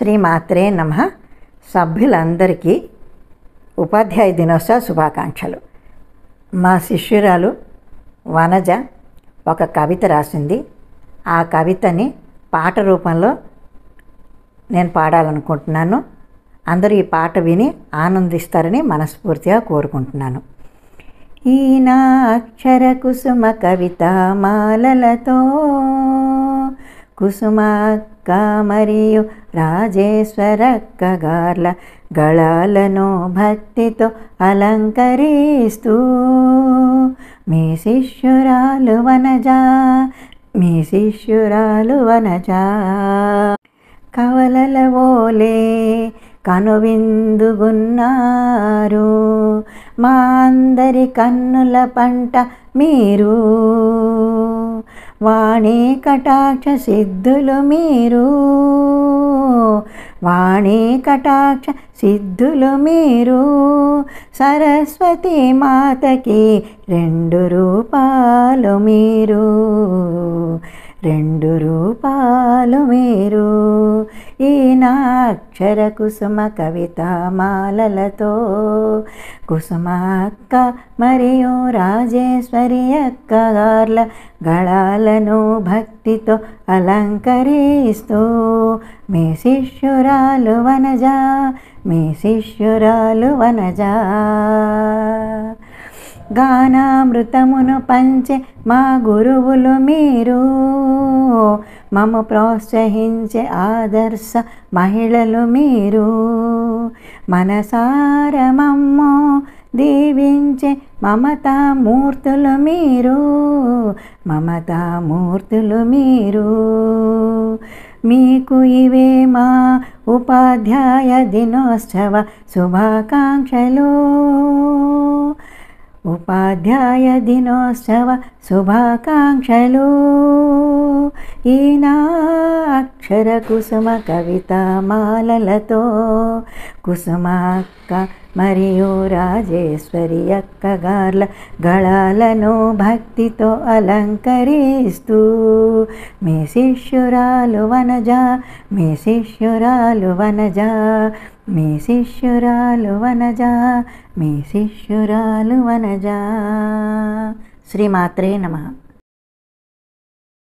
శ్రీమాత్రే నమః. సభ్యులందరికీ ఉపాధ్యాయ దినోత్సవ శుభాకాంక్షలు. మా శిష్యురాలు వనజ ఒక కవిత రాసింది. ఆ కవితని పాట రూపంలో నేను పాడాలనుకుంటున్నాను. అందరూ ఈ పాట విని ఆనందిస్తారని మనస్ఫూర్తిగా కోరుకుంటున్నాను. ఈ నా అక్షర కుసుమ కవిత మాలలతో కుసుమక్క మరియు రాజేశ్వరక్క గార్ల గళాలను భక్తితో అలంకరిస్తూ మీ శిష్యురాలు వనజ కవలల ఓలే కనువిందుగున్నారు. మా అందరి కన్నుల పంట మీరు. వాణి కటాక్ష సిద్ధులు మీరు. సరస్వతి మాతకి 2 రూపాలు మీరు. ఈ నా అక్షర కుసుమ కవిత మాలలతో కుసుమక్క మరియు రాజేశ్వరి అక్క గార్ల గళాలను భక్తితో అలంకరిస్తూ మీ శిష్యురాలు వనజ గానామృతమును పంచే మా గురువులు మీరు. మమ్ము ప్రోత్సహించే ఆదర్శ మహిళలు మీరు. మనసార మమ్ము దీవించే మమతామూర్తులు మీరు. మీకు ఇవే మా ఉపాధ్యాయ దినోత్సవ శుభాకాంక్షలు. ఈ నా అక్షర కుసుమ కవిత మాలలతో కుసుమక్క మరియు రాజేశ్వరి అక్క గార్ల గళాలను భక్తితో అలంకరిస్తూ మీ శిష్యురాలు వనజ శ్రీమాత్రే నమః.